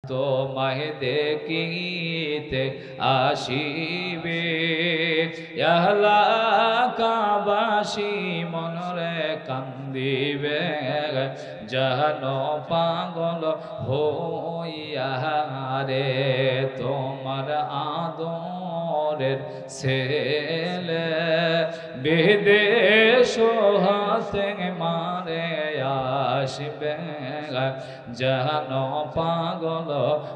তোমায় দেখিতে আসিবে এলাকাবাসী মনরে কান্দিবে যেন পাগল হইয়া রে তোমার আদরের ছেলে বিদেশ হাতে মারে আসবে যেন পাগল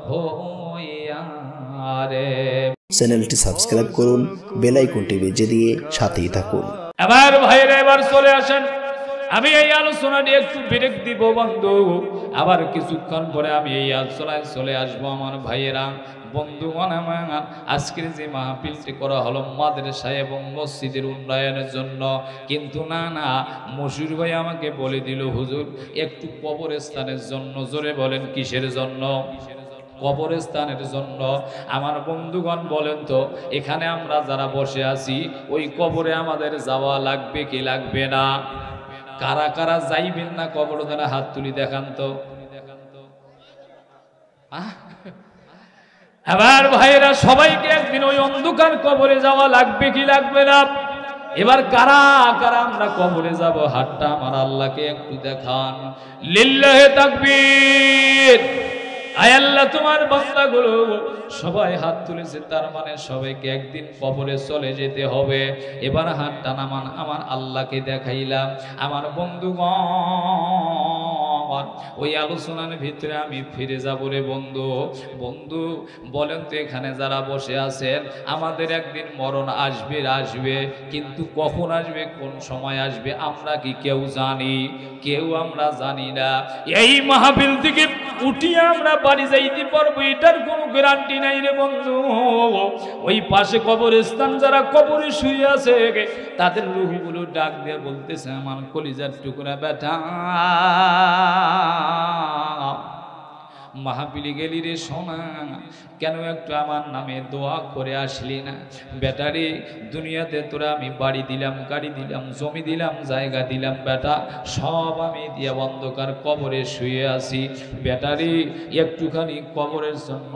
হইয়া রে। চ্যানেলটি সাবস্ক্রাইব করুন, বেল আইকনটি বেজে দিয়ে সাথেই থাকুন। এবার ভাইরা এবার চলে আসেন, আমি এই আলোচনাটি একটু ব্রেক দিব বন্ধু, আবার কিছুক্ষণ পরে আমি এই আলোচনায় চলে আসবো। আমার ভাইয়েরা বন্ধুগণ, আমার আজকের যে মাহফিলটি করা হলো মাদ্রাসা এবং মসজিদের উন্নয়নের জন্য, কিন্তু না মশির ভাই আমাকে বলে দিল হুজুর একটু কবরস্থানের জন্য। জোরে বলেন কিসের জন্য? কবরস্থানের জন্য। আমার বন্ধুগণ বলেন তো, এখানে আমরা যারা বসে আছি ওই কবরে আমাদের যাওয়া লাগবে কি লাগবে না? কারা কারা যাইবেন না কবর দ্বারা হাত তুলি দেখান তো। এবার ভাইয়েরা সবাইকে একদিন ওই অন্ধকার কবরে যাওয়া লাগবে কি লাগবে না? এবার কারা কারা আমরা কবরে যাব হাতটা আমার আল্লাহকে একটু দেখান। লিল্লাহে তাকবীর। আয় আল্লাহ তোমার বান্দাগুলো সবাই হাত তুলেছে, তার মানে সবাইকে একদিন কবরে চলে যেতে হবে। এবার হাতটা নামান, আমার আল্লাহকে দেখাইলাম। আমার বন্ধুগণ ওই আলোচনার ভিতরে আমি ফিরে যাব রে বন্ধু। বন্ধু বলেন তো, এখানে যারা বসে আছেন আমাদের একদিন মরণ আসবে আসবে, কিন্তু কখন আসবে কোন সময় আসবে আমরা কি কেউ জানি? কেউ আমরা জানি না। এই মাহফিল থেকে উঠিয়ে আমরা বাড়ি যাইতে পারবো এটার কোনো গ্যারান্টি নাই রে বন্ধু। ওই পাশে কবরস্থান যারা কবরে শুয়ে আছে তাদের রূহগুলো ডাক দিয়ে বলতেছে আমার কলিজার টুকরা বেটা মাহফিলে গেলি রে সোনা, কেন একটু আমার নামে দোয়া করে আসলি না? বেটারে দুনিয়াতে তোরা আমি বাড়ি দিলাম, গাড়ি দিলাম, জমি দিলাম, জায়গা দিলাম, বেটা সব আমি দিয়ে অন্ধকার কবরে শুয়ে আছি। বেটারে একটুখানি কবরের জন্য,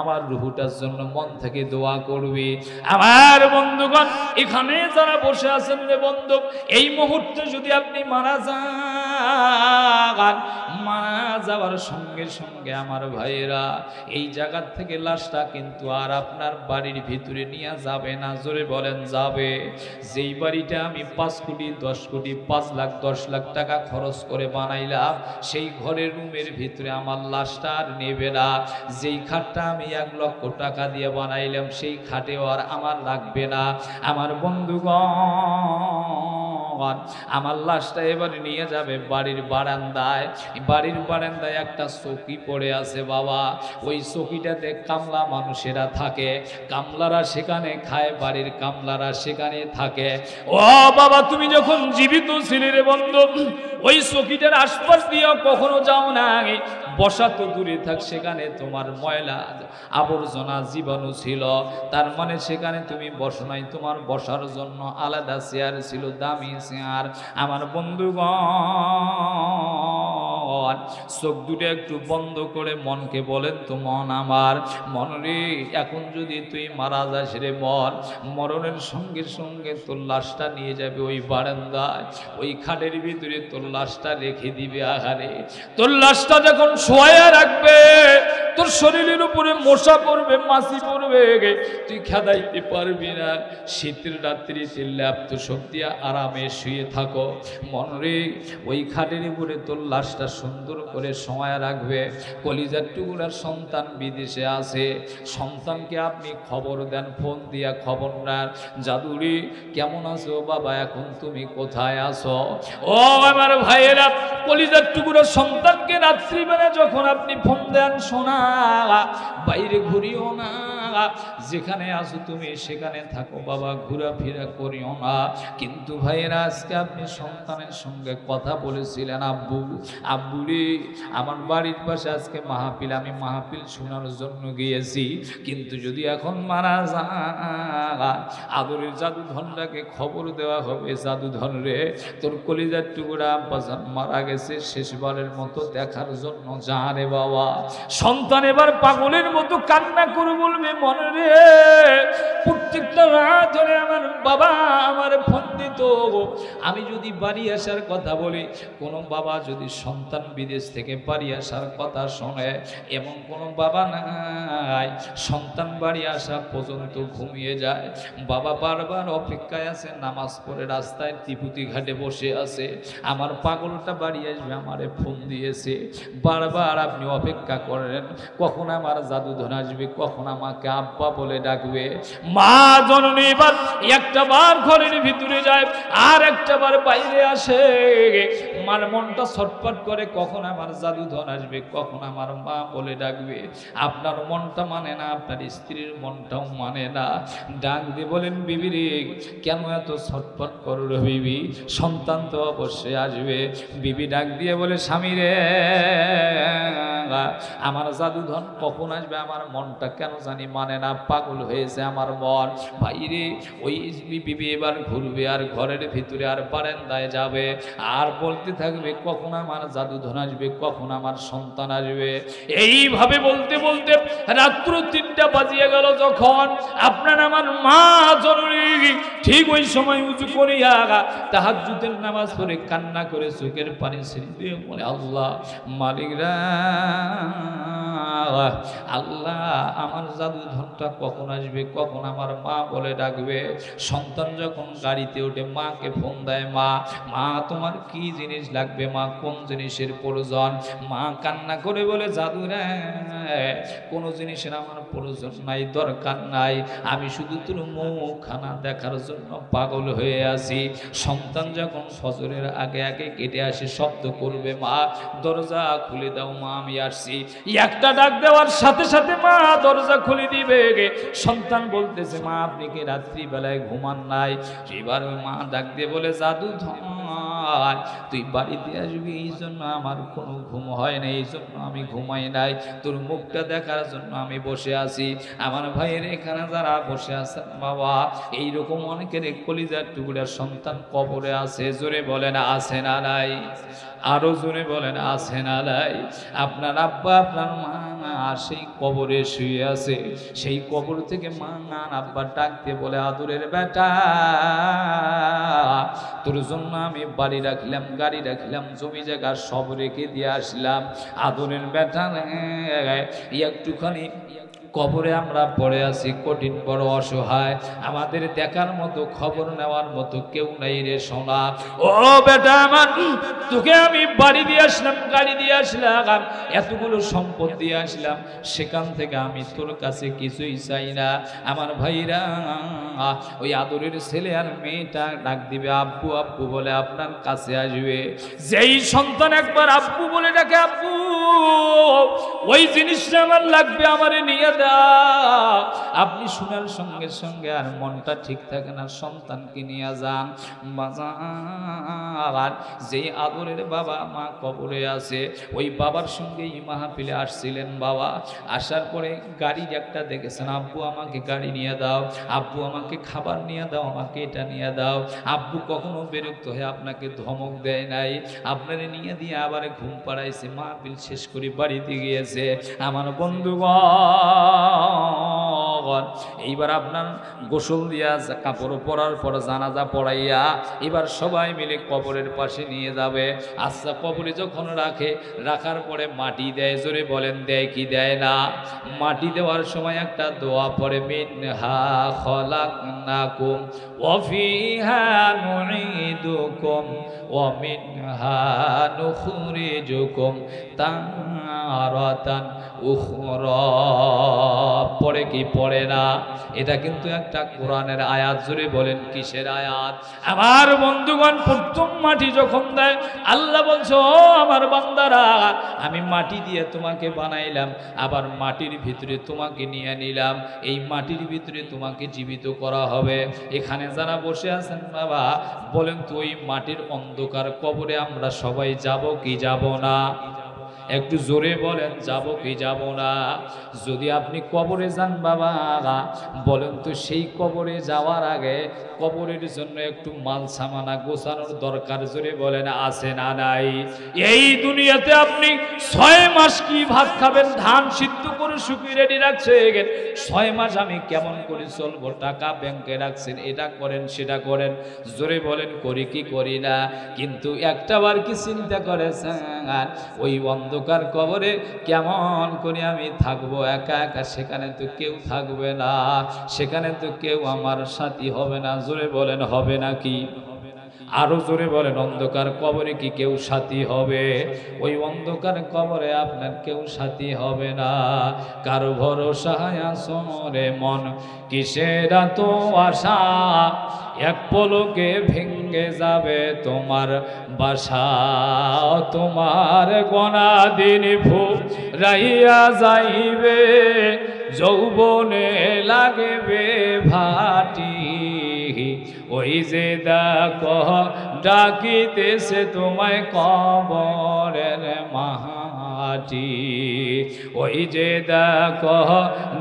আমার রুহুটার জন্য মন থেকে দোয়া করবি। আমার বন্ধুগণ এখানে যারা বসে আছেন রে বন্ধু, এই মুহূর্তে যদি আপনি মারা যান, মারা যাওয়ার সঙ্গে সঙ্গে আমার ভাইয়েরা এই জায়গা থেকে লাশটা কিন্তু আর আপনার বাড়ির ভিতরে নিয়ে যাবে না। জোরে বলেন যাবে? যেই বাড়িটা আমি 5 কোটি 10 কোটি 5 লাখ 10 লাখ টাকা খরচ করে বানাইলাম, সেই ঘরের রুমের ভিতরে আমার লাশটা আর নেবে না। যেই খাটটা আমি 1 লক্ষ টাকা দিয়ে বানাইলাম সেই খাটেও আর আমার লাগবে না। আমার বন্ধুগণ আমার লাশটা এবারে নিয়ে যাবে বাড়ির বারান্দায়। বাড়ির বারান্দায় একটা চৌকি পড়ে আছে বাবা, ওই চৌকিটাতে কামলা মানুষেরা থাকে, কামলারা সেখানে খায়, বাড়ির কামলারা সেখানে থাকে। ও বাবা তুমি যখন জীবিত ছিলে রে বন্ধু, ওই চৌকিটার আশপাশ দিয়ে কখনো যাও না, বসা তো দূরে থাক, সেখানে তোমার ময়লা আবর্জনা জীবাণু ছিল, তার মানে সেখানে তুমি বসো নাই, তোমার বসার জন্য আলাদা চেয়ার ছিল, দামি চেয়ার। আমার বন্ধুগণ চোখ দুটো একটু বন্ধ করে মনকে বলেন তো, মন আমার মন রে, এখন যদি তুই মারা যাস রে মন, মরণের সঙ্গে সঙ্গে তোর লাশটা নিয়ে যাবে ওই বারান্দায়, ওই খাটের ভিতরে তোর লাশটা রেখে দিবে। আহারে তোর লাশটা যখন শোয়া রাখবে, তোর শরীরের উপরে মশা পড়বে, মাছি পড়বে, তুই খেদাইতে পারবি না। শীতের রাত্রিতে ল্যাপ্ত শক্তি আরামে শুয়ে থাকো মনরে, ওই খাটের উপরে তোর লাশটা সুন্দর করে সময় রাখবে। কলিজার টুকুরার সন্তান বিদেশে আছে, সন্তানকে আপনি খবর দেন, ফোন দিয়া খবর নেন, জাদুরি কেমন আছো বাবা, এখন তুমি কোথায় আছো? ও আমার ভাইয়েরা, কলিজার টুকুরার সন্তানকে রাত্রিবেলা যখন আপনি ফোন দেন, শোনা বাইরে ঘুরিও না, যেখানে আছো তুমি সেখানে থাকো বাবা, ঘোরাফেরা করিও না। কিন্তু ভাইয়েরা আজকে আপনি সন্তানের সঙ্গে কথা বলেছিলেন, আব্বু আব্বু রে আমার বাড়ির পাশে আজকে মাহফিল, আমি মাহফিল শোনার জন্য গিয়েছি, কিন্তু যদি এখন মারা যায় আদরের জাদুধনটাকে খবর দেওয়া হবে, জাদুধন রে তোর কলিজার টুকরা আব্বাজান মারা গেছে, শেষবারের মতো দেখার জন্য যা রে বাবা। সন্তান এবার পাগলের মতো কান্না করে বলবে, মনে রে প্রত্যেকটা রাত ধরে আমার বাবা আমার ফোন দিত, আমি যদি বাড়ি আসার কথা বলি, কোনো বাবা যদি সন্তান বিদেশ থেকে বাড়ি আসার কথা শোনে, এমন কোনো বাবা নাই সন্তান বাড়ি আসা পর্যন্ত ঘুমিয়ে যায়। বাবা বারবার অপেক্ষায় আছে, নামাজ পড়ে রাস্তায় ত্রিপুতি ঘাটে বসে আছে, আমার পাগলটা বাড়ি আসবে, আমারে ফোন দিয়েছে। বারবার আপনি অপেক্ষা করেন কখন আমার জাদুধন আসবে, কখন আমাকে আব্বা বলে ডাকবে। মা জননী এবার একটা বার ঘরের ভিতরে যায়, আর একটা বার বাইরে আসে, মার মনটা ছটফট করে কখন আমার জাদুধন আসবে, কখন আমার মা বলে ডাকবে। আপনার মনটা মানে না, আপনার স্ত্রীর মনটাও মানে না। ডাক দিয়ে বলেন, বিবি রে কেন এত ছটফট করো রে বিবি, সন্তান তো অবশ্যই আসবে। বিবি ডাক দিয়ে বলে, স্বামী রে আমার জাদুধন কখন আসবে, আমার মনটা কেন জানি মানে না, পাগল হয়েছে আমার মন। ভাইরে ওই বিবি এবার ঘুরবে আর ঘরের ভিতরে আর বারান্দায় যাবে আর বলতে থাকবে, কখন আমার জাদুধন আসবে, কখন আমার সন্তান আসবে। এইভাবে বলতে বলতে রাত্র 3টা বাজিয়ে গেল। যখন আপনার আমার মা জননী ঠিক ওই সময় উঁচু করিয়া তাহাজ্জুদের নামাজ পড়ে কান্না করে চোখের পানি ছেড়ে দিয়ে বলে, আল্লাহ মালিকরা, আল্লাহ আমার জাদুধনটা কখন আসবে, কখন আমার মা বলে ডাকবে। সন্তান যখন গাড়িতে ওঠে মাকে ফোন দেয়, মা মা তোমার কি জিনিস লাগবে, মা কোন জিনিসের প্রয়োজন। মা কান্না করে বলে, জাদুরা কোনো জিনিসের আমার প্রয়োজন নাই, দরকার নাই, আমি শুধু তোর মুখখানা দেখার জন্য পাগল হয়ে আছি। সন্তান যখন ফজরের আগে আগে কেটে আসে শব্দ করবে, মা দরজা খুলে দাও, মা আমি আসছি। একটা ডাক দেওয়ার সাথে সাথে মা দরজা খুলে দিবে। সন্তান বলতেছে, মা আপনি কি রাত্রিবেলায় ঘুমান নাই? এবার ওই মা ডাক দিয়ে বলে, জাদুধন তুই বাড়িতে আসবি এই জন্য আমার কোনো ঘুম হয় না, এই জন্য আমি ঘুমাই নাই, তোর মুখটা দেখার জন্য আমি বসে আছি। আমার ভাইয়ের এখানে যারা বসে আছেন বাবা, এইরকম অনেকের কলিজার টুকরা সন্তান কবরে আছে, জোরে বলেন আছে না নাই? আরো জোরে বলেন আছে না নাই? আপনার আব্বা আপনার মা সেই কবরে শুয়ে আছে, সেই কবর থেকে মা আব্বা ডাকতে বলে, আদরের বেটা তোর জন্য আমি বাড়ি রাখলাম, গাড়ি রাখলাম, জমি জায়গা সব রেখে দিয়ে আসলাম। আদরের বেটা একটুখানি কবরে আমরা পড়ে আছি, কঠিন বড় অসহায়, আমাদের দেখার মতো খবর নেওয়ার মতো কেউ নাই রে সোনা। ও বেটা আমার, তোকে আমি বাড়ি দিয়ে আসলাম, গাড়ি দিয়ে আসলাম, এতগুলো সম্পদ দিয়ে আসলাম, সেখান থেকে আমি তোর কাছে কিছুই চাই না। আমার ভাইরা ওই আদরের ছেলে আর মেয়েটা ডাক দিবে, আব্বু আব্বু বলে আপনার কাছে আসবে। যেই সন্তান একবার আব্বু বলে ডাকে, আব্বু ওই জিনিসটা আমার লাগবে, আমারে নিয়ে দাও, আপনি শোনার সঙ্গে সঙ্গে আর মনটা ঠিক থাকে না, সন্তানকে নিয়ে যান বাজার। যে আদরের বাবা মা কবরে আছে, ওই বাবার সঙ্গে এই মাহফিলে আসছিলেন বাবা। আসার পরে গাড়ি একটা দেখেছেন, আব্বু আমাকে গাড়ি নিয়ে দাও, আব্বু আমাকে খাবার নিয়ে দাও, আমাকে এটা নিয়ে দাও। আব্বু কখনো বিরক্ত হয়ে আপনাকে ধমক দেয় নাই, আপনারে নিয়ে দিয়ে আবার ঘুম পাড়াইছে, মাহফিল শেষ করে বাড়িতে গিয়েছে। আমার বন্ধুগণ, এইবার আপনার গোসল দিয়া কাপড় পরার পর জানাজা পড়াইয়া এবার সবাই মিলে কবরের পাশে নিয়ে যাবে। আচ্ছা কবরে যখন রাখে, রাখার পরে মাটি দেয়, জোরে বলেন দেয় কি দেয় না? মাটি দেওয়ার সময় একটা দোয়া পড়ে, মিনহা খলাকনাকুম ওয়া ফিহা নুঈদুকুম ওয়া মিনহা নুখরিজুকুম তারাতান উখরা, পড়ে কি পড়ে না? এটা কিন্তু একটা কোরআনের আয়াত। জুড়ে বলেন কিসের আয়াত? আমার বন্ধুগণ, প্রথম মাটি যখন দেয় আল্লাহ বলছো, ও আমার বান্দারা, আমি মাটি দিয়ে তোমাকে বানাইলাম, আবার মাটির ভিতরে তোমাকে নিয়ে নিলাম, এই মাটির ভিতরে তোমাকে জীবিত করা হবে। এখানে যারা বসে আছেন বাবা, বলেন তো ওই মাটির অন্ধকার কবরে আমরা সবাই যাব কি যাব না? একটু জোরে বলেন, যাব কি যাব না? যদি আপনি কবরে যান বাবা, বলেন তো সেই কবরে যাওয়ার আগে কবরের জন্য একটু মাল সামানা গোছানোর দরকার। জোরে বলেন আছে না নাই? এই দুনিয়াতে আপনি 6 মাস কি ভাত খাবেন? ধান সিদ্ধ করে শুকিয়ে রেডি রাখছেন। 6 মাস আমি কেমন করে চলবো? টাকা ব্যাংকে রাখছেন, এটা করেন সেটা করেন। জোরে বলেন করি কি করি না? কিন্তু একটা বার কি চিন্তা করেছেন ওই অন্ধকার কবরে কেমন করে আমি থাকবো একা একা? সেখানে তো কেউ থাকবে না, সেখানে তো কেউ আমার সাথী হবে না। জোরে বলেন হবে নাকি? আরো জোরে বলেন, অন্ধকার কবরে কি কেউ সাথী হবে? ওই অন্ধকার কবরে আপনার কেউ সাথী হবে না। কারো ভরসায় আছো রে মন, কিসের তো আশা? এক পলকে ভেঙে যাবে তোমার বাসা, তোমার গোনা দিন ফুরাইয়া যাইবে, যৌবনে লাগবে ভাটি, ওই যে দেখো ডাকিতেছে তোমায় কবরের মাটি, ওই যে দেখো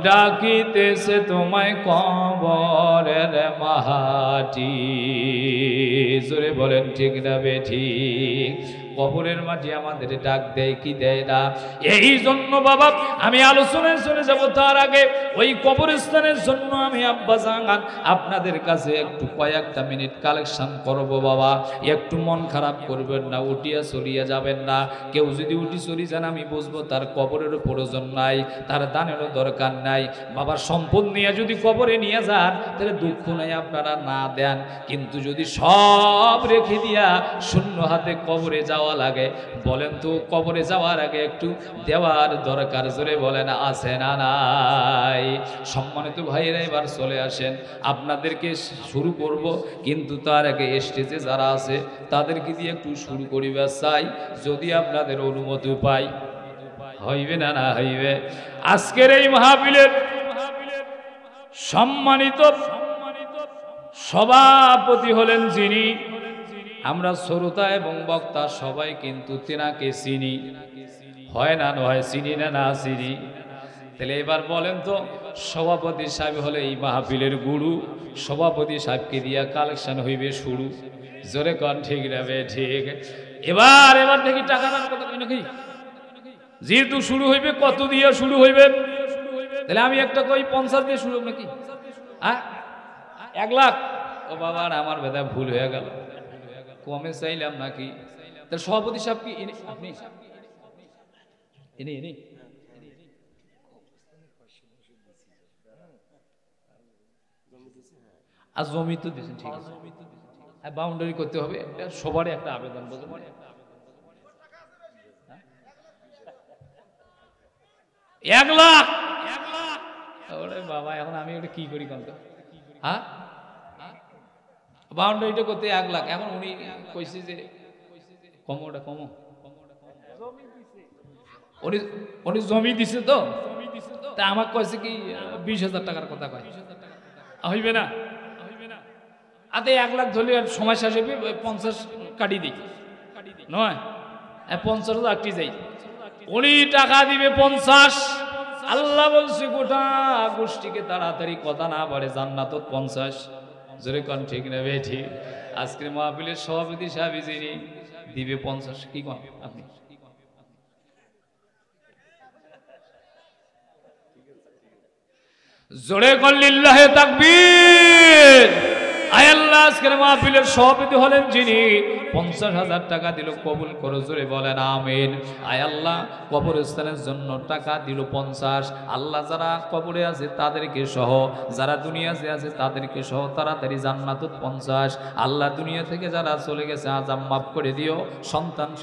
ডাকিতেছে তোমায় কবরের মাটি। জোরে বলেন ঠিক না বেঠিক? কবরের মাটি আমাদের ডাক দেয় কি দেয় না? এই জন্য বাবা আমি আলোচনায় চলে যাব, তার আগে ওই কবরস্থানের জন্য আমি আব্বা জান আপনাদের কাছে একটু কয়েকটা মিনিট কালেকশন করব বাবা। একটু মন খারাপ করবেন না, উঠিয়া চলিয়া যাবেন না। কেউ যদি উঠি চলি যান আমি বুঝবো তার কবরেরও প্রয়োজন নাই, তার দানেরও দরকার নাই। বাবার সম্পদ নিয়ে যদি কবরে নিয়ে যান তাহলে দুঃখ নাই, আপনারা না দেন। কিন্তু যদি সব রেখে দিয়া শূন্য হাতে কবরে যাওয়া লাগে, বলেন তো কবরে যাওয়ার আগে একটু দেওয়ার দরকার। জোরে বলেন আছে না নাই? সম্মানিত ভাইয়েরা এবার চলে আসেন, আপনাদেরকে শুরু করব, কিন্তু তার আগে স্টেজে যারা আছে তাদেরকে দিয়ে একটু শুরু করিবার চাই, যদি আপনাদের অনুমতি পাই। হইবে না না হইবে? আজকের এই মাহফিলের সম্মানিত সভাপতি হলেন যিনি, আমরা শ্রোতা এবং বক্তা সবাই কিন্তু তেনাকে চিনি, হয় না নয়? চিনি না না চিনি? তাহলে এবার বলেন তো, সভাপতি সাহেব হলে এই মাহফিলের গুরু, সভাপতি সাহেবকে দিয়া কালেকশন হইবে শুরু। জোরে কন ঠিক রাবে ঠিক? এবার দেখি টাকার কথা কই নাকি? যেহেতু শুরু হইবে, কত দিয়া শুরু হইবে? তাহলে আমি একটা কই 50 দিয়ে শুরু হবে নাকি? হ্যাঁ 1 লাখ? ও বাবা আমার বেদা ভুল হয়ে গেল, কমে চাইলাম নাকি? তাহলে সভাপতি সাহেব কি আপনি? আর জমি তো দিয়েছেন, ঠিক আছে, বাউন্ডারি করতে হবে, সবারই একটা আবেদন। বলতে পারে 1 লাখ? ওরে বাবা, এখন আমি ওটা কি করি কন্ত? হ্যাঁ বাউন্ডারিটা করতে 1 লাখ। এখন উনি কইছে যে কমো, ওটা কমো। উনি জমি দিছে তো, তা আমাকে কয়েছে কি 20,000 টাকার কথা কয়। হইবে না? আতে 1 লাখ ধরলে সময় শেষ হইবে, 50 কাটি দিই নয়, 50,000 আটটি যাই। উনি টাকা দিবে 50। আল্লাহ বলছে গোটা গোষ্ঠীকে তাড়াতাড়ি কথা না বাড়ে জান্নাত 50। জোরে কন ঠিক না বেঠি? আজকের মাহফিলের সভাপতি সাহেব যিনি দিবে 50। কি কন আপনি? জোরে কন লিল্লাহে তাকবীর। আয় আল্লাহ, আজকের মাহফিলের সভাপতি হলেন যিনি, 50,000 টাকা দিল, কবুল করো, জোরে বলেন আমিন। আয় আল্লাহ কবরস্থানের জন্য টাকা দিল 50। আল্লাহ যারা কবরে আছে তাদেরকে সহ, যারা দুনিয়াতে আছে তাদেরকে সহ তাড়াতাড়ি জান্নাতুত 50। আল্লাহ দুনিয়া থেকে যারা চলে গেছে আযাব মাফ করে দিও,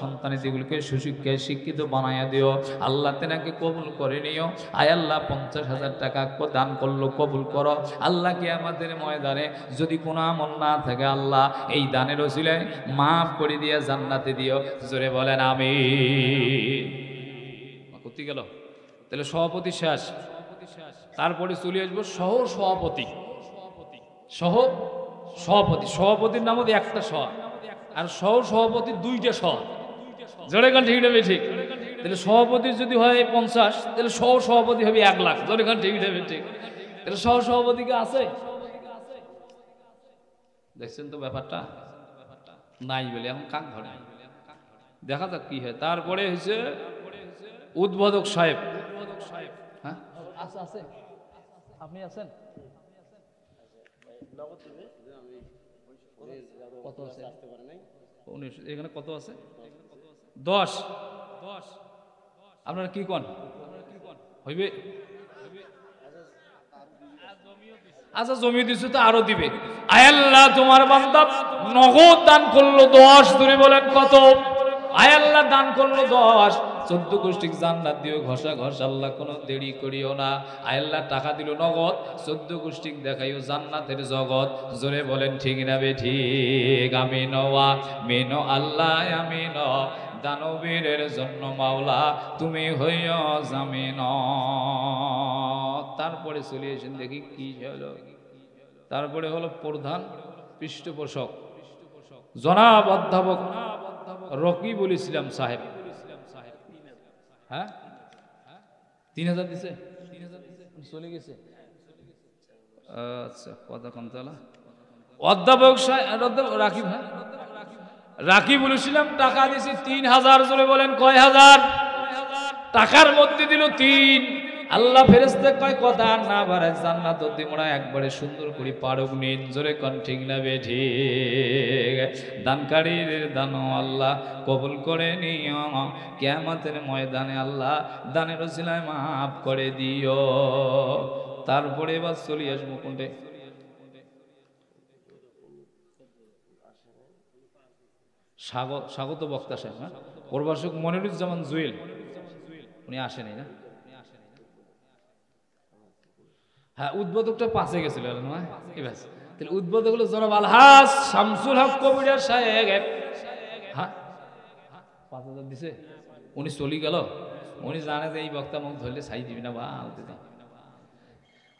সন্তানেদিগুলোকে সুশিক্ষায় শিক্ষিত বানায়া দিও। আল্লাহ তেনাকে কবুল করে নিও। আয় আল্লাহ 50,000 টাকা দান করলো, কবুল করো। আল্লাহ কিয়ামতের ময়দানে যদি কোনো আমল না থাকে আল্লাহ এই দানের ওসিলায় মাফ করে দিয়ে জান্নাতে দিও, জোরে বলেন আমিন। কোথায় গেল? তাহলে সভাপতি শেষ, তারপরে চলে আসবো সহ সভাপতি। সভাপতির নাম হচ্ছে একটা সহ, আর সহ সভাপতি 2টা সহ। জোরে গান ঠিক নেবে ঠিক। তাহলে সভাপতি যদি হয় 50, তাহলে সহ সভাপতি হবে 1 লাখ। জোরে গান ঠিক নেবে ঠিক। তাহলে সহ সভাপতিকে আছে, দেখছেন তো ব্যাপারটা নাই বলে এখন কাক ধরে, দেখা যাক কি হয়। তারপরে হচ্ছে উদ্বোধক সাহেব। হ্যাঁ আছে, আপনি আছেন? কত আছে এখানে? কত আছে? 10। আপনারা কি কোন হইবে? আচ্ছা জমি দিচ্ছে তো আরো দিবে। আয় আল্লাহ তোমার বান্দা নগদ দান করলো 10, ধরে বলেন কত? আয় আল্লাহ দান করলো 10। 14 গোষ্ঠী জান্নাত দিও, ঘষা আল্লাহ কোনো দেরি করিও না। আয় আল্লাহ টাকা দিল নগদ, 14 গোষ্ঠী দেখাইও জান্নাতের জগৎ। জোরে বলেন ঠিক না বে ঠিক? আমিন আমিন আল্লাহ আমিন। দানবীরের জন্য মাওলা তুমি হইও জামিন। তারপরে চলে এসেন, দেখি কি হলো। তারপরে হলো প্রধান পৃষ্ঠপোষক জনাব অধ্যাপক রকিবুল ইসলাম সাহেব। হ্যাঁ 3,000 দিছে, চলে গেছে। আচ্ছা কথা কম তালা। অধ্যাপক রাকিব, হ্যাঁ রাকিবুল ইসলাম টাকা দিছে 3,000। চলে বলেন কয় হাজার? টাকার মধ্যে দিল 3। আল্লাহ ফেরেশতা কয় কথা না বাড়ায় জান্নাত দিমরা একবারে সুন্দর করে পারুক নিন। জোরে কোন ঠিক না বে ঠিক? দানকারীর দান আল্লাহ কবুল করে নিও, কিয়ামতের ময়দানে আল্লাহ দানের ওসিলায় মাফ করে দিও। তারপরে এবার চলে আসবো কোনটে? স্বাগত বক্তা সাহেব। হ্যাঁ প্রভাষক মনিরুজ্জামান জুয়েল, উনি আসেনি না? হ্যাঁ উদ্বোধকটা পাশে গেছিল নয়? তাহলে উদ্বোধক হলো জনাব আলহাজ শামসুল হক কবির সাহেব। হ্যাঁ 5,000 দিছে, উনি চলে গেল। উনি জানে যে এই বক্তা মুখ ধরলে ছাই দিবি না। বা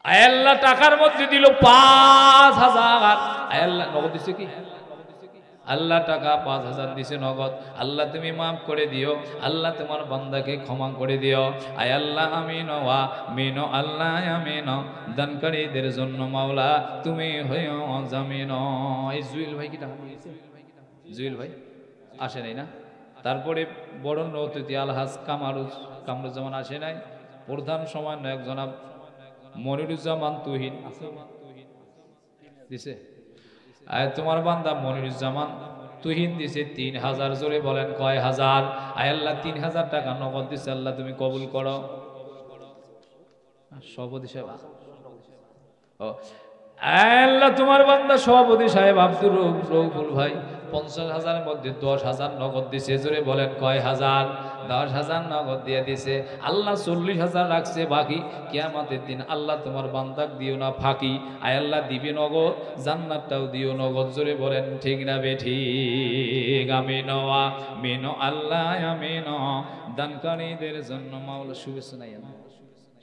আয় আল্লাহ টাকার মধ্যে দিল 5,000। আয় আল্লাহ নগদ দিছে কি? আল্লাহ টাকা 5,000 দিছে নগদ। আল্লাহ তুমি মাফ করে দিও, আল্লাহ তোমার বান্দাকে ক্ষমা করে দিও। আয় আল্লাহ আমিন ওয়া মিন আল্লাহ আমিন। দানকারীদের জন্য মাওলা তুমি হইও জামিন। এই জুয়েল ভাই কি টাকা দিয়েছে? জুয়েল ভাই আসে নাই না? তারপরে বড় অতিথি আলহাজ কামরুজ্জামান আসে নাই। প্রধান সমন্বয়ক জনাব মনিরুজ্জামান তুহিন দিছে। আয় তোমার বান্দা মনিরুজ্জামান তুহিন দিছে 3,000। জোরে বলেন কয় হাজার? আয় আল্লাহ 3,000 টাকা নগদ দিছে, আল্লাহ তুমি কবুল করো। সভাপতি সাহেব, আল্লাহ তোমার বান্দা সভাপতি সাহেব আব্দুর রৌফুল ভাই 50,000 মধ্যে 10,000 নগদ দিছে। জোরে বলেন কয় হাজার? 10,000 নগদ দিয়ে দিছে। আল্লাহ 40,000 রাখছে বাকি। কিয়ামতের দিন আল্লাহ তোমার বান্দাক দিও না ফাঁকি। আয় আল্লাহ দিবে নগদ, জান্নাতটাও দিও নগদ। জোরে বলেন ঠিক না বে ঠিক? আমিন ওয়া মিন আল্লাহ আমিন। দানকারীদের জন্য মাওলা শুভেচ্ছা নাই আমি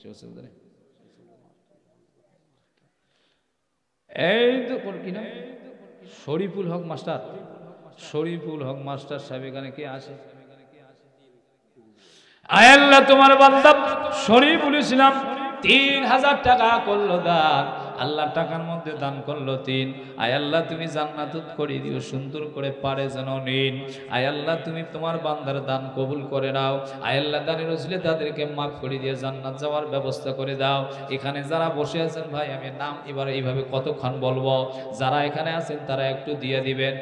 শুভেচ্ছা। এই তো কি না শরীফুল হক মাস্টার, শরীফুল হক মাস্টার সাহেব এখানে কে আসে? আয় আল্লাহ তোমার বান্দা শরীফুল ইসলাম 3,000 টাকা করলো দান। আল্লাহ টাকার মধ্যে দান করলো 3, আয় আল্লাহ তুমি জান্নাত করে দিও, সুন্দর করে পারে যেন নিন। আয় আল্লাহ তুমি তোমার বান্দার দান কবুল করে নাও। আয় আল্লাহ দানের ওসিলে তাদেরকে মাফ করে দিয়ে জান্নাত যাওয়ার ব্যবস্থা করে দাও। এখানে যারা বসে আছেন ভাই, আমি নাম এবার এইভাবে কতক্ষণ বলবো, যারা এখানে আছেন তারা একটু দিয়ে দিবেন।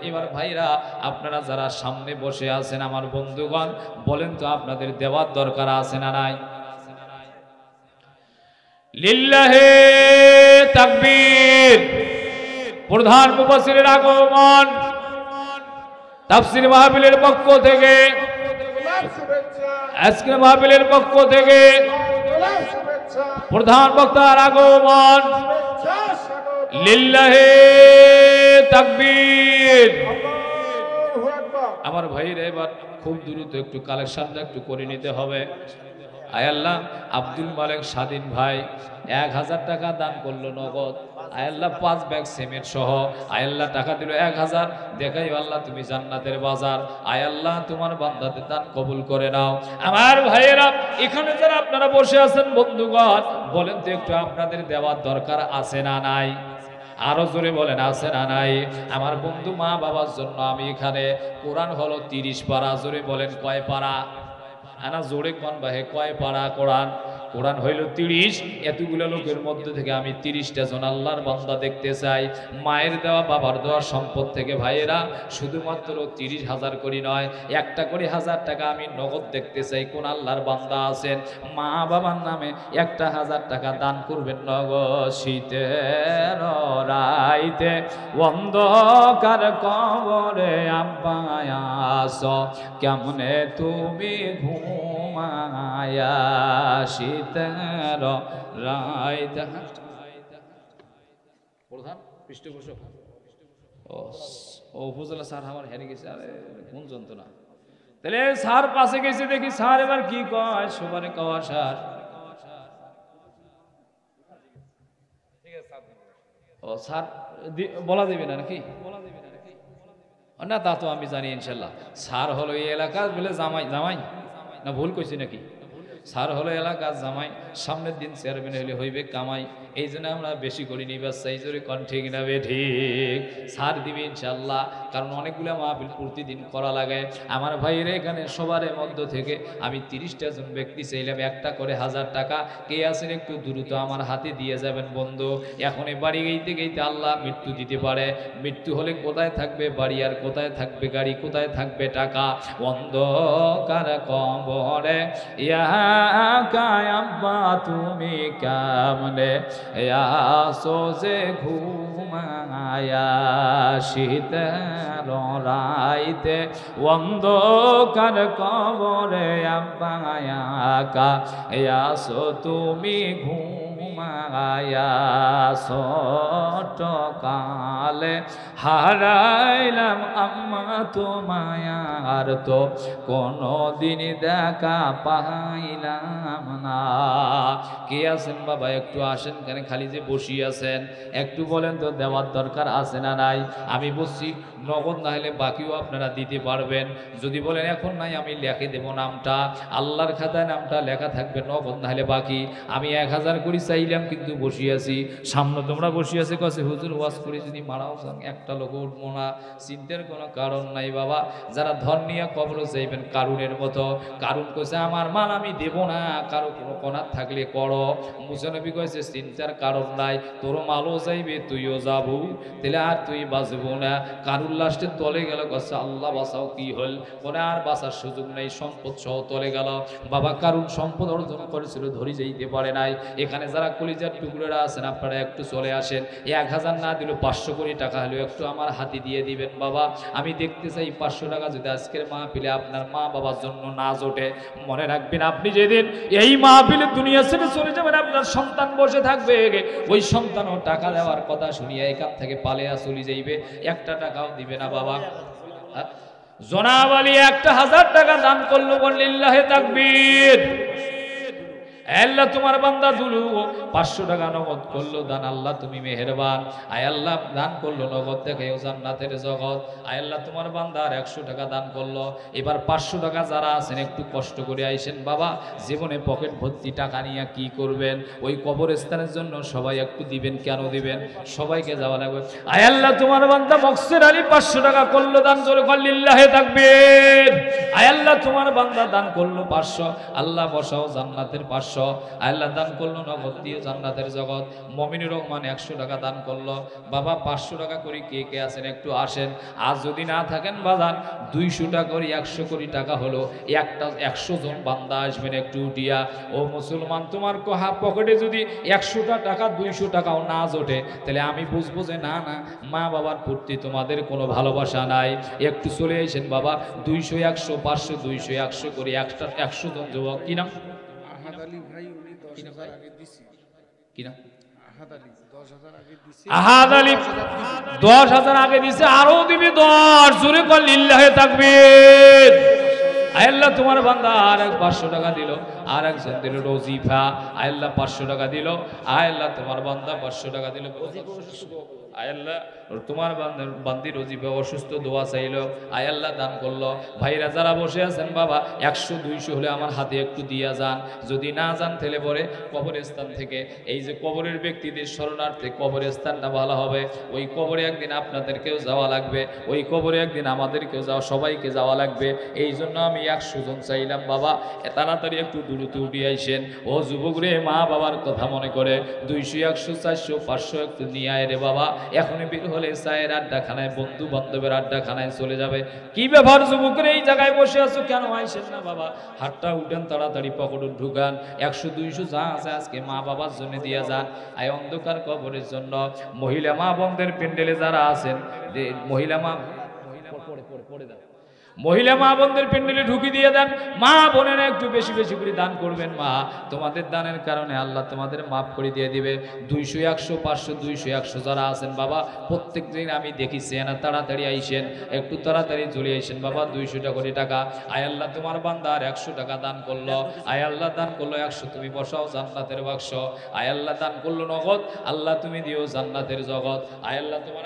এবার ভাইরা আপনারা যারা সামনে বসে আছেন আমার বন্ধুগণ, বলেন তো আপনাদের দেওয়ার দরকার আছে না নাই? লিল্লাহে তাকবীর। প্রধান মুফাসসিরের আগমন, তাফসীর মাহফিলের পক্ষ থেকে, আজকের মাহফিলের পক্ষ থেকে প্রধান বক্তার আগমন। লিল্লাহে তাকবীর। আমার ভাইরা এবার খুব দ্রুত একটু কালেকশনটা একটু করে নিতে হবে। আয় আল্লাহ আব্দুল মালিক স্বাধীন ভাই 1000 টাকা দান করলো নগদ। আয় আল্লাহ 5 ব্যাগ সিমেন্ট সহ আয় আল্লাহ টাকা দিল 1000। দেখাই আল্লাহ তুমি জান্নাতের বাজার। আয় আল্লাহ তোমার বান্দাদের দান কবুল করে নাও। আমার ভাইয়েরা এখানে যারা আপনারা বসে আছেন বন্ধুগণ, বলেন তো একটু আপনাদের দেওয়ার দরকার আছে না নাই? আরো জোরে বলেন আছে না নাই? আমার বন্ধু মা বাবার জন্য আমি এখানে কোরআন হলো 30 পারা। জোরে বলেন কয় পারা? আনা জোরে কোন ভাই কয় পারা কোরআন? কোরআন হইল 30। এতগুলো লোকের মধ্যে থেকে আমি 30টা জন আল্লাহর বান্দা দেখতে চাই। মায়ের দেওয়া বাবার দেওয়া সম্পদ থেকে ভাইয়েরা শুধুমাত্র 30,000 করে নয়, 1টা করে 1000 টাকা আমি নগদ দেখতে চাই। কোন আল্লাহর বান্দা আছেন মা বাবার নামে 1,000 টাকা দান করবেন নগদ? শীতের রাইতে অন্ধকার কবরে আব্বা আসো, কেমনে তুমি ঘুমায়া শীতের রাইতে। প্রধান পৃষ্ঠপোষক ও উপজেলা স্যার আমার হেরে গেছে। আরে কোন যন্ত্রণা! তাহলে স্যার পাশে গেছে, দেখি স্যার এবার কি কয়। সবারে কওয়া স্যার ও স্যার বলা দেবে না নাকি? না তা তো আমি জানি ইনশাল্লাহ। স্যার হলো এই এলাকার বলে জামাই, জামাই না ভুল কইছি নাকি? স্যার হলো এলাকার জামাই, সামনের দিন চেয়ারম্যান হলে হইবে কামাই। এই জন্য আমরা বেশি করি নি, বাস এই জোরে কন ঠিক না বে ঠিক? স্যার দিবে ইনশাল্লাহ, কারণ অনেকগুলো মাহফিল প্রতিদিন করা লাগে। আমার ভাইয়েরা এখানে সবার মধ্য থেকে আমি 30টা জন ব্যক্তি চাইলাম 1টা করে 1000 টাকা। কে আছেন একটু দ্রুত আমার হাতে দিয়ে যাবেন বন্ধু। এখন বাড়ি গেইতে গেইতে আল্লাহ মৃত্যু দিতে পারে। মৃত্যু হলে কোথায় থাকবে বাড়ি, আর কোথায় থাকবে গাড়ি, কোথায় থাকবে টাকা? অন্ধকার কবরে আব্বা তুমি কেমনে আসো যে ঘুমায়া শীতের রাইতে অন্ধকার কবরে আব্বা আসো তুমি ঘুমায়া। ছোট কালে হারাইলাম আম্মা তোমায়, আর তো কোনো দিন দেখা পাইলাম না। কে আছেন বাবা একটু আসেন, কেন খালি যে বসি আছেন একটু বলেন তো দেওয়ার দরকার আছে না নাই? আমি বলছি নগদ না হলে বাকিও আপনারা দিতে পারবেন। যদি বলেন এখন নাই আমি লিখে দেব নামটা, আল্লাহর খাতায় নামটা লেখা থাকবে, নগদ না হলে বাকি। আমি 1000 করে চাইলাম কিন্তু বসি আছি, সামনে তোমরা বসি আছে কাছে হুজুর ওয়াজ করে যদি মারাও যান একটা লোক উঠবো না, চিন্তার কোনো কারণ নাই বাবা। যারা ধন নিয়ে কবর চাইবেন কারুনের মতো, কারুন কইছে আমার মাল আমি দেব না, কারো কোনো কোনার থাকলে করো। মুসানবী কইছে চিন্তার কারণ নাই, তোর মালও যাইবে তুইও যাবো, তাহলে আর তুই বাঁচবো না। কারুর লাস্টে তলে গেল, কইছে আল্লাহ বাঁচাও, কি হল? পরে আর বাঁচার সুযোগ নেই, সম্পদ সহ তলে গেল। বাবা কারুন সম্পদ অর্জন করেছিল, ধরে যাইতে পারে নাই। এখানে যারা কলিজার টুকরোরা আছেন আপনারা একটু চলে আসেন। 1000 না দিল 500 কোটি টাকা হলেও একটু আমার হাতে দিয়ে দিবেন বাবা। আমি দেখতে চাই 500 টাকা যদি আজকের মাহফিলে আপনার মা বাবার জন্য না জোটে। মনে রাখবেন আপনি যেদিন এই মাহফিলে দুনিয়া ছেড়ে চলে যাবেন, আপনার সন্তান বসে থাকবে, ওই সন্তানও টাকা দেওয়ার কথা শুনিয়া এখান থেকে পালিয়া চলে যাইবে, 1টা টাকাও দিবে না বাবা। জনাব আলী 1000 টাকা দান করলো, লিল্লাহে তাকবীর। আল্লাহ তোমার বান্দা দুলু 500 টাকা নগদ করলো দান, আল্লাহ তুমি মেহেরবান। আয় আল্লাহ দান করলো নগদ দেখে জান্নাতের জগৎ। আয় আল্লাহ তোমার বান্দা আর 100 টাকা দান করলো। এবার 500 টাকা যারা আছেন একটু কষ্ট করে আইসেন বাবা, জীবনে পকেট ভর্তি টাকা নিয়ে কি করবেন? ওই কবরস্থানের জন্য সবাই একটু দিবেন। কেন দিবেন? সবাইকে যাওয়া লাগবে। আয় আল্লাহ তোমার বান্দা মকসুদ আলী 500 টাকা করলো দান, জোরে কর লিল্লাহে তাকবীর। আয় আল্লাহ তোমার বান্দা দান করলো 500, আল্লাহ বসাও জান্নাতের 500। আল্লাহ দান করলো নগদ দিয়ে জান্নাতের জগৎ। মমিনুর রহমান 100 টাকা দান করলো। বাবা 500 টাকা করে কে কে আছেন একটু আসেন। আর যদি না থাকেন বাজান 200 টাকা করে 100 কোটি টাকা হলো, একটা 100 জন বান্দা আসবেন একটু উঠিয়া। ও মুসলমান, তোমার পকেটে যদি 100টা টাকা 200 টাকাও না জোটে, তাহলে আমি বুঝবো যে না না মা বাবার প্রতি তোমাদের কোনো ভালোবাসা নাই। একটু চলে এসেন বাবা, 200 100 500 200 100 করে 100 জন যুবক। কি নাম? আহাদ আলী ভাই, উনি 10,000 আগে দিছি। কি নাম? আহাদ আলী 10,000 আগে দিছি। আহাদ আলী 10,000 আগে দিছে, আরো দিবি 10। জোরে কর লিল্লাহে তাকবীর। আল্লাহ তোমার বান্দা আর 500 টাকা দিল, আর একজন দিল রজিফা। আল্লাহ 500 টাকা দিল। আল্লাহ তোমার বান্দা 500 টাকা দিল। আল্লাহ তোমার বান্দি রজিফা অসুস্থ, দোয়া চাইলো। আল্লাহ দান করলো। ভাইরা যারা বসে আছেন বাবা 100 200 হলে আমার হাতে একটু দিয়া যান। যদি না যান তাহলে পরে কবরস্থান থেকে এই যে কবরের ব্যক্তিদের শরণার্থে কবরস্থানটা ভালো হবে। ওই কবরে একদিন আপনাদেরকেও যাওয়া লাগবে, ওই কবরে একদিন আমাদেরকেও যাওয়া, সবাইকে যাওয়া লাগবে। এই জন্য আমি 100 জন চাইলাম বাবা, তাড়াতাড়ি একটু দূরত্ব উঠিয়ে আইসেন। ও যুবক রে, মা বাবার কথা মনে করে 200 100 400 500 একটু নিয়ে আয় রে বাবা। এখনই বের হলে চায়ের আড্ডাখানায়, বন্ধু বান্ধবের আড্ডাখানায় চলে যাবে। কি ব্যাপার যুবক রে, এই জায়গায় বসে আছো কেন? আইসেন না বাবা, হাতটা উঠেন, তাড়াতাড়ি পকেট ঢুকান। 100 200 যা আছে আজকে মা বাবার জন্য দিয়ে যান। আয় অন্ধকার কবরের জন্য মহিলা মা বোনদের প্যান্ডেলে যারা আছেন, মহিলা মা পড়ে দাও, মহিলা মা বোনদের প্যান্ডেলে ঢুকি দিয়ে দেন। মা বোনেরা একটু বেশি বেশি করে দান করবেন। মা তোমাদের দানের কারণে আল্লাহ তোমাদের মাফ করে দিয়ে দিবে। 200 100 500 200 100 যারা আছেন বাবা, প্রত্যেক দিন আমি দেখেছি না, তাড়াতাড়ি আইসেন, একটু তাড়াতাড়ি চলে আইসেন বাবা। 200 টাকা করে টাকা। আয় আল্লাহ তোমার বান্দা আর 100 টাকা দান করলো। আয় আল্লাহ দান করলো 100, তুমি বসাও জান্নাতের বাক্স। আয় আল্লাহ দান করলো নগদ, আল্লাহ তুমি দিও জান্নাতের জগৎ। আয় আল্লাহ তোমার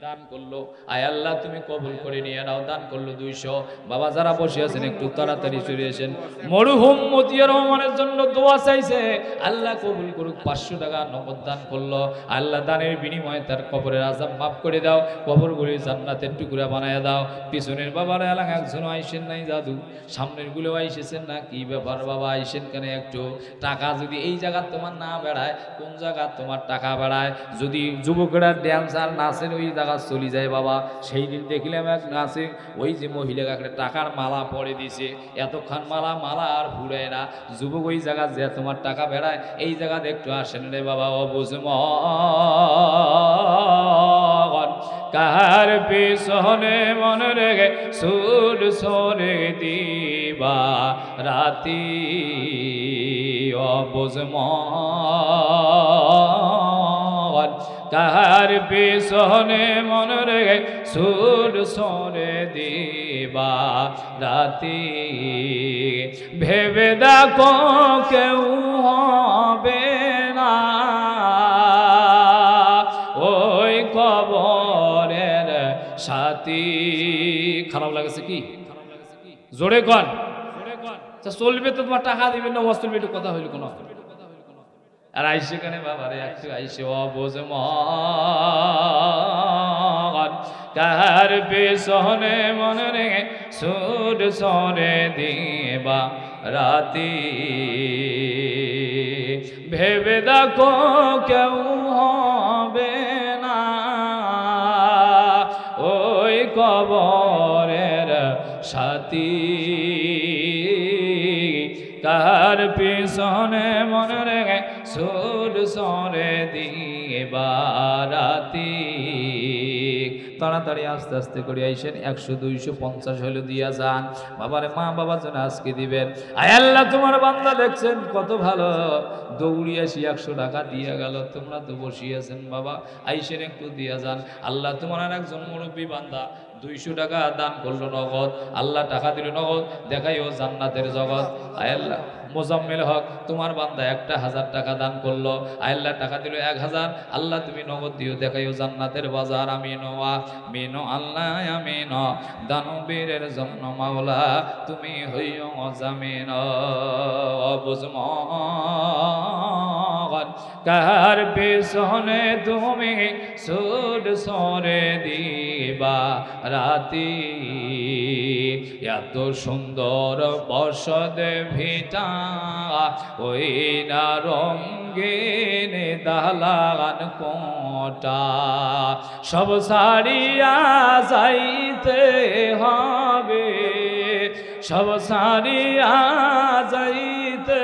দান করলো, আয় আল্লাহ তুমি কবুল করে নিয়ে নাও। দান করলো 200। বাবা যারা বসে আছেন একটু তাড়াতাড়ি চলে আসেন। মরহুম মতিয়ার রহমানের জন্য দোয়া চাইছে, আল্লাহ কবুল করুক। 500 টাকা নগদ দান করলো। আল্লাহ দানের বিনিময়ে তার কবরের আযাব মাফ করে দাও, কবরগুলি জান্নাতের টুকরা বানায় দাও। পিছনের বাবার এলাকা একজন আইসেন নাই দাদু, সামনের গুলো আইসেছেন না? কি ব্যাপার বাবা, আইসেন কেন? একটু টাকা যদি এই জায়গা তোমার না বেড়ায়, কোন জায়গা তোমার টাকা বেড়ায়? যদি যুবকরা ড্যান্সার নাচেন ওই জায়গা চলে যায় বাবা। সেই দিন দেখলাম এক নাচে ওই যে মহিলাকে একটা টাকার মালা পরে দিছে, এতক্ষণ মালা আর ফুরায় না। যুবক ওই জায়গা যে তোমার টাকা বেড়ায়, এই জায়গা একটু আসেন রে বাবা। অবুঝ কার পিছনে মনে রেগে সুর সরে দিবা রাতি, অবুঝ কার পিছনে মনে রেগে সুর সরে দিবা রাতি। ভেবে দেখো কেউ হবে না ওই কবরের সাথী। খারাপ লাগছে কি? জোরে কন, চলবে তো তোমার টাকা দিবেন না, চলবে একটু কথা হইল কোনো। আর আইসে কেন বাবারে একটু আইসে অবুঝ কার পেছনে মনে রেগে সুর সরে দিবা রাতি। ভেবে দেখো কেউ হবে না ওই কবরের সাথী। কার পিছনে মনে রেগে সুর সরে দিবা রাতি। তাড়াতাড়ি আস্তে আস্তে করে আইসেন। 100 200 50 হলে দিয়া যান বাবারে। মা বাবার জন্য আজকে দিবেন। আয় আল্লাহ তোমার বান্দা দেখছেন কত ভালো, দৌড়ি আসি 100 টাকা দিয়ে গেল। তোমরা তো বসিয়েছেন বাবা, আইসেন একটু দিয়া যান। আল্লাহ তোমার আর একজন মুরব্বী বান্দা 200 টাকা দান করলো নগদ, আল্লাহ টাকা দিল নগদ, দেখাইও জান্নাতের জগৎ। আয় আল্লাহ মোজাম্মেল হক তোমার বান্দা 1000 টাকা দান করলো, আয় আল্লাহ টাকা দিল 1000, আল্লাহ তুমি নগদ দিও, দেখাইও জান্নাতের বাজার। আমিন আমিন আল্লাহ আমিন, দানবীরের জন্য মাওলা তুমি হইও জামিন। বুঝমন কার পেছনে তুমি সুর সরে দিবা রাতি, এত সুন্দর বসত ভিটা ওই না রঙ্গিন দালান কোটা, সব সারিয়া যাইতে হবে, সব সারিয়া যাইতে।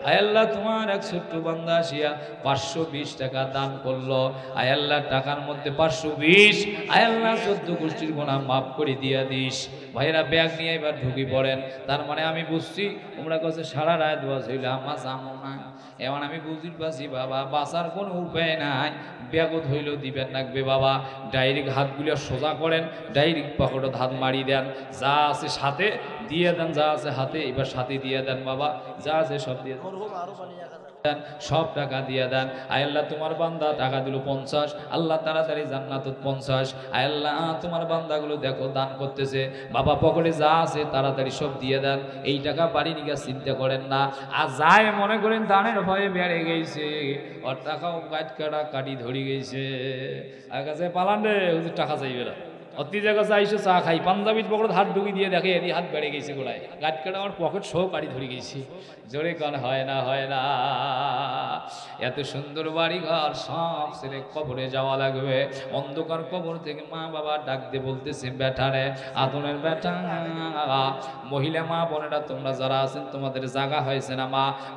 আয় আল্লাহ তোমার এক ছোট্ট বান্দা আসিয়া 520 টাকা দান করলো, আয় আল্লাহ টাকার মধ্যে 520, আয় আল্লাহ 14 গোষ্ঠীর গুনাহ মাফ করে দিয়া দিস। ভাইরা ব্যাগ নিয়ে এবার ঢুকি পড়েন। তার মানে আমি বুঝছি তোমরা কাছে সারা রাত দোয়া ছিল আমার জামো না, এমন আমি বুঝতে পারছি বাবা বাঁচার কোনো উপায় নাই, ব্যাগও ধইলেও দিবেন লাগবে বাবা। ডাইরেক্ট হাতগুলো সোজা করেন, ডাইরেক্ট পকেটে হাত মারি দেন, যা আছে সাথে দিয়ে দেন, যা আছে হাতে এবার সাথে দিয়ে দেন বাবা, যা আছে সব দিয়ে দেন, সব টাকা দিয়ে দেন। আয় আল্লাহ তোমার বান্দা টাকা দিল 50, আল্লাহ তাড়াতাড়ি জান্নাত 50। আয় আল্লাহ তোমার বান্দাগুলো দেখো দান করতেছে বাবা, পকেটে যা আছে তাড়াতাড়ি সব দিয়ে দেন। এই টাকা বাড়ি নিয়ে চিন্তা করেন না, আর যাই মনে করেন দানের ভয়ে বেড়ে গেছে, ওর টাকাও কাটি ধরি গেছে, আর কাছে পালান রে টাকা চাইবে না, অতি জায়গা চাইছো চা খাই, পাঞ্জাবির পকেট হাত ঢুকি দিয়ে দেখে এদি হাত বেড়ে গেছে গোড়ায়, গাছ কাটা আমার পকেট সহ কাটি ধরে গেছি। জোরে কান হয় না, হয় না। এত সুন্দর বাড়ি ঘর সব ছেড়ে কবরে যাওয়া লাগবে। অন্ধকার কবর থেকে মা বাবা ডাক দিয়ে বলতেছে বেটারে, আদনের বেটা, মহিলা মা বোনেরা তোমরা যারা আছেন তোমাদের জায়গা হয়েছে না,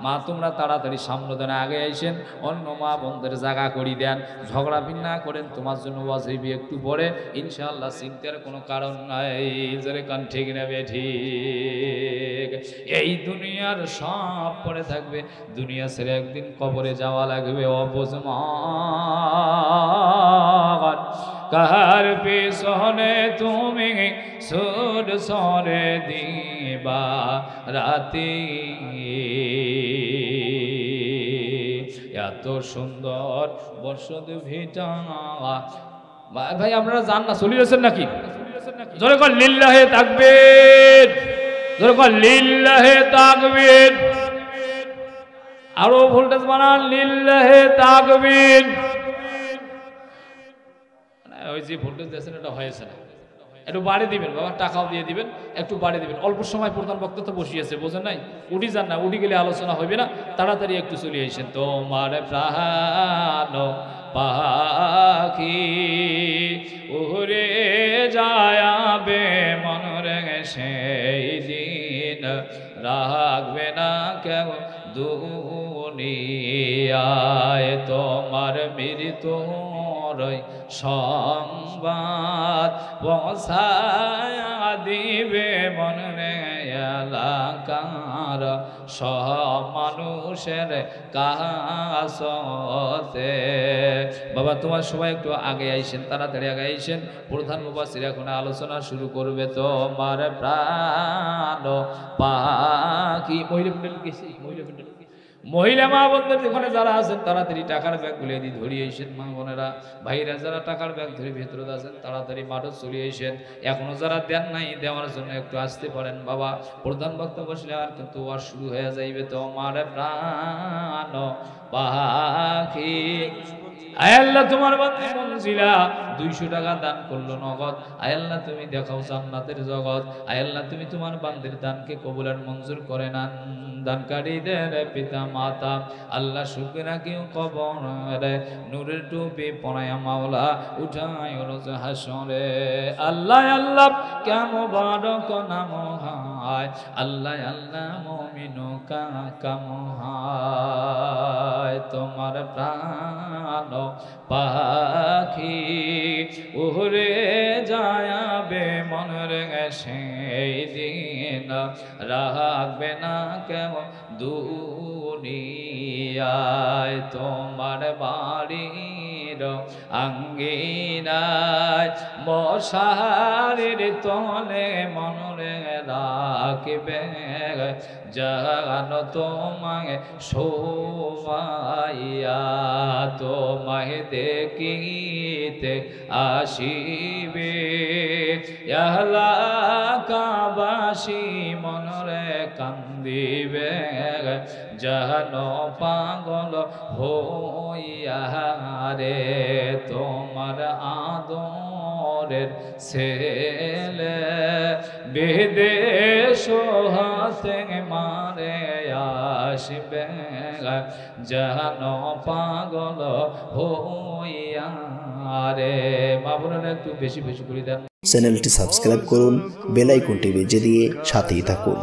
মা তোমরা তাড়াতাড়ি সামনে দেন, আগে আইসেন, অন্য মা বোনদের জায়গা করি দেন, ঝগড়া ভিন্না করেন, তোমার জন্য ওয়াজিব একটু পরে ইনশাআল্লাহ, চিন্তার কোনো কারণ নাই। জোরে কান ঠিক নেবে ঠিক। এই দুনিয়ার সব পড়ে থাকবে, দুনিয়া ছেড়ে একদিন কবরে যাওয়া লাগবে। অবুঝমান কার পেছনে তুমি সুর সরে দিবা রাতি, এত সুন্দর বসত ভিটা। ভাই আপনারা জান না চলে গেছেন নাকি? জোরে কর লিল্লাহে তাকবীর, জোরে কর লিল্লাহে তাকবীর, আরো ভোল্টেজ বানান লিল্লাহে তাকবীর। ওই যে ভোল্টেজ দিয়েছেন এটা হয়েছে না, একটু বাড়ি দিবেন বাবা, টাকাও দিয়ে দিবেন, একটু বাড়ি দিবেন। অল্প সময় প্রধান বক্তা তো বসিয়েছে, বোঝেন নাই, উঠি যান না, উঠি গেলে আলোচনা হবে না, তাড়াতাড়ি একটু চলে এসেছেন। তোমার প্রাণ পাখি উড়ে যাবে মন রে, সেই দিন রাখবে না কেউ দুনিয়ায়, তোমার মৃত্যুর সংবাদ পৌঁছায়া দিবে মন রে এলাকার সব মানুষের কাছে। বাবা তোমার সবাই একটু আগে আইসেন, তাড়াতাড়ি আগে আইসেন, প্রধান মুফাসসির এখন আলোচনা শুরু করবে। তোমার প্রাণ পাখি, মহিলা প্যান্ডেল গেছি, মহিলা প্যান্ডেল, মহিলা মা বোনদের ওখানে যারা আছেন তাড়াতাড়ি টাকার ব্যাগ গুলো দিয়ে ধরিয়ে এসেন। মা বোনেরা ভাইরা যারা টাকার ব্যাগ ধরে ভেতরে আছেন তাড়াতাড়ি মাঠে চলে এসেন। এখনো যারা দেন নাই দেওয়ার জন্য একটু আসতে পারেন বাবা, প্রধান বক্তা বসলে আর কিন্তু আর শুরু হয়ে যাইবে। তোমার প্রাণ পাখি, আয় আল্লাহ তোমার বান্দা মনজিলা 200 টাকা দান করলো নগদ, আয় আল্লাহ তুমি দেখাও জান্নাতের জগৎ, আয় আল্লাহ তুমি তোমার বান্দের দানকে কবুল আর মঞ্জুর করে নেন। দানকারীদের পিতা মাতা আল্লাহ শুকনা কেউ কবরে নূরের টুপি পরায়া মাওলা উঠায় রোজ হাসরে। আল্লাহ আল্লাহ কেমন বারক নাম হায়, আল্লাহ আল্লাহ মুমিনু কাম হায়। তোমার প্রাণ পাখি উড়ে যাবে মন রে, সেই দিন রাখবে না কেউ দুনিয়ায়, তোমার বাড়ির আঙ্গিনায় মশারির তলে মনরে রাখবে জানো তোমায় শোভাইয়া তোমায় দেখিতে আসিবে এলাকাবাসী মনরে কান্দিবে জানো পাগল হইয়া রে তোমার আদরের ছেলে বিদেশ হাতে মারে আসবে জানো পাগল হইয়া রে। মা বোনেরা একটু বেশি বেশি করে দেন। চ্যানেলটি সাবস্ক্রাইব করুন, বেল আইকনটি বেজে দিয়ে সাথেই থাকুন।